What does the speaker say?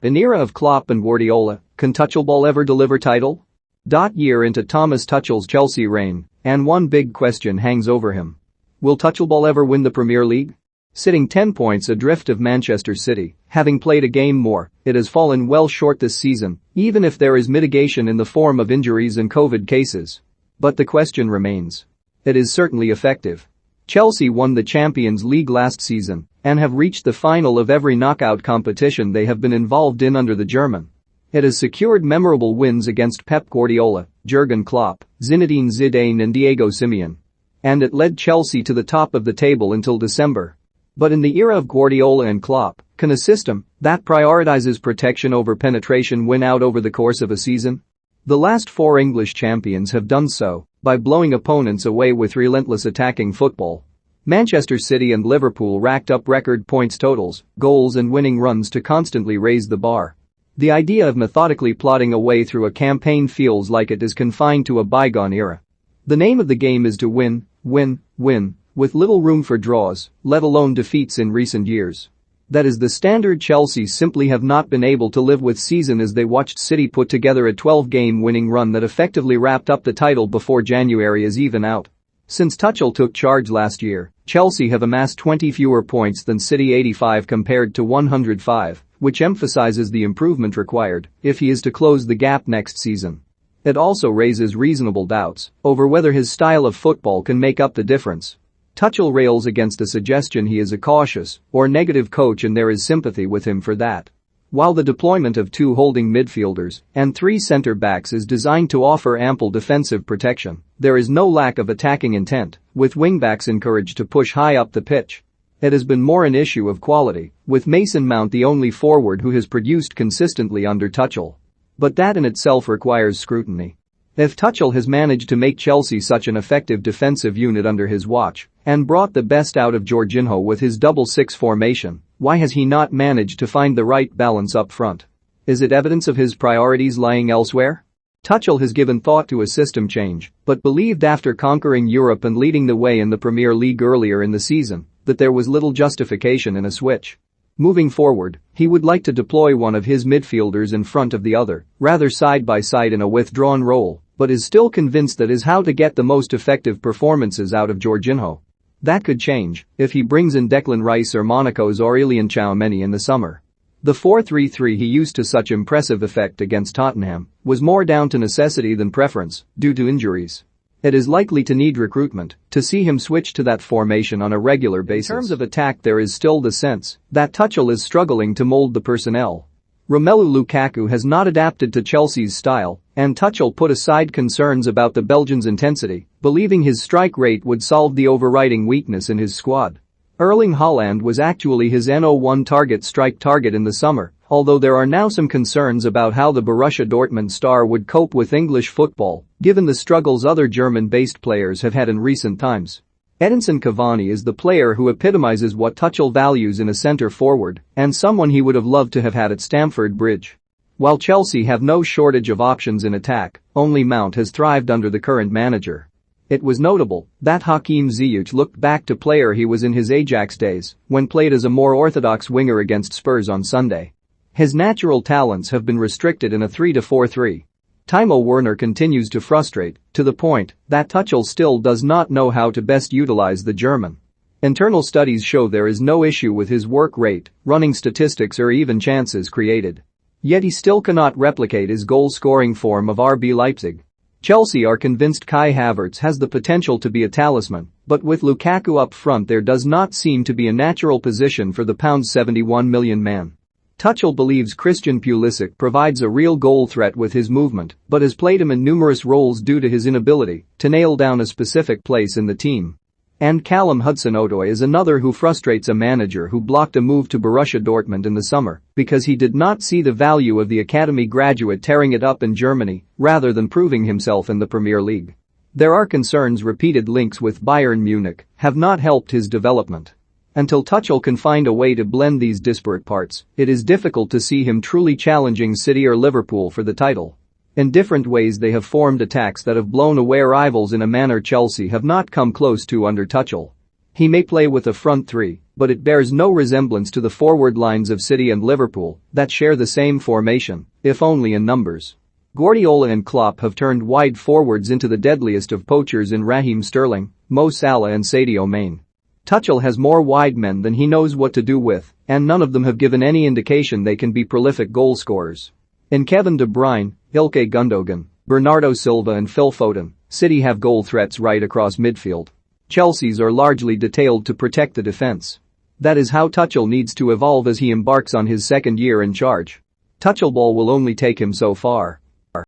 An era of Klopp and Guardiola, can Tuchelball ever deliver title? Year into Thomas Tuchel's Chelsea reign, and one big question hangs over him. Will Tuchelball ever win the Premier League? Sitting 10 points adrift of Manchester City, having played a game more, it has fallen well short this season, even if there is mitigation in the form of injuries and COVID cases. But the question remains. It is certainly effective. Chelsea won the Champions League last season and have reached the final of every knockout competition they have been involved in under the German. It has secured memorable wins against Pep Guardiola, Jurgen Klopp, Zinedine Zidane and Diego Simeone. And it led Chelsea to the top of the table until December. But in the era of Guardiola and Klopp, can a system that prioritizes protection over penetration win out over the course of a season? The last 4 English champions have done so by blowing opponents away with relentless attacking football. Manchester City and Liverpool racked up record points totals, goals and winning runs to constantly raise the bar. The idea of methodically plodding a way through a campaign feels like it is confined to a bygone era. The name of the game is to win, win, win, with little room for draws, let alone defeats in recent years. That is the standard Chelsea simply have not been able to live with season as they watched City put together a 12-game winning run that effectively wrapped up the title before January is even out. Since Tuchel took charge last year, Chelsea have amassed 20 fewer points than City 85 compared to 105, which emphasizes the improvement required if he is to close the gap next season. It also raises reasonable doubts over whether his style of football can make up the difference. Tuchel rails against the suggestion he is a cautious or negative coach, and there is sympathy with him for that. While the deployment of 2 holding midfielders and 3 centre-backs is designed to offer ample defensive protection, there is no lack of attacking intent, with wing-backs encouraged to push high up the pitch. It has been more an issue of quality, with Mason Mount the only forward who has produced consistently under Tuchel. But that in itself requires scrutiny. If Tuchel has managed to make Chelsea such an effective defensive unit under his watch and brought the best out of Jorginho with his double 6 formation, why has he not managed to find the right balance up front? Is it evidence of his priorities lying elsewhere? Tuchel has given thought to a system change, but believed after conquering Europe and leading the way in the Premier League earlier in the season that there was little justification in a switch. Moving forward, he would like to deploy one of his midfielders in front of the other, rather side by side in a withdrawn role, but is still convinced that is how to get the most effective performances out of Jorginho. That could change if he brings in Declan Rice or Monaco's Aurélien Tchouaméni in the summer. The 4-3-3 he used to such impressive effect against Tottenham was more down to necessity than preference, due to injuries. It is likely to need recruitment to see him switch to that formation on a regular basis. In terms of attack, there is still the sense that Tuchel is struggling to mold the personnel. Romelu Lukaku has not adapted to Chelsea's style, and Tuchel put aside concerns about the Belgian's intensity, believing his strike rate would solve the overriding weakness in his squad. Erling Haaland was actually his N01 strike target in the summer, although there are now some concerns about how the Borussia Dortmund star would cope with English football, given the struggles other German-based players have had in recent times. Edinson Cavani is the player who epitomizes what Tuchel values in a centre-forward, and someone he would have loved to have had at Stamford Bridge. While Chelsea have no shortage of options in attack, only Mount has thrived under the current manager. It was notable that Hakim Ziyech looked back to player he was in his Ajax days, when played as a more orthodox winger against Spurs on Sunday. His natural talents have been restricted in a 3-4-3. Timo Werner continues to frustrate, to the point that Tuchel still does not know how to best utilize the German. Internal studies show there is no issue with his work rate, running statistics or even chances created. Yet he still cannot replicate his goal-scoring form of RB Leipzig. Chelsea are convinced Kai Havertz has the potential to be a talisman, but with Lukaku up front there does not seem to be a natural position for the £71 million man. Tuchel believes Christian Pulisic provides a real goal threat with his movement, but has played him in numerous roles due to his inability to nail down a specific place in the team. And Callum Hudson-Odoi is another who frustrates a manager who blocked a move to Borussia Dortmund in the summer because he did not see the value of the academy graduate tearing it up in Germany rather than proving himself in the Premier League. There are concerns repeated links with Bayern Munich have not helped his development. Until Tuchel can find a way to blend these disparate parts, it is difficult to see him truly challenging City or Liverpool for the title. In different ways they have formed attacks that have blown away rivals in a manner Chelsea have not come close to under Tuchel. He may play with a front three, but it bears no resemblance to the forward lines of City and Liverpool that share the same formation, if only in numbers. Guardiola and Klopp have turned wide forwards into the deadliest of poachers in Raheem Sterling, Mo Salah and Sadio Mane. Tuchel has more wide men than he knows what to do with, and none of them have given any indication they can be prolific goal scorers. In Kevin De Bruyne, Ilkay Gundogan, Bernardo Silva and Phil Foden, City have goal threats right across midfield. Chelsea's are largely detailed to protect the defense. That is how Tuchel needs to evolve as he embarks on his second year in charge. Tuchelball will only take him so far.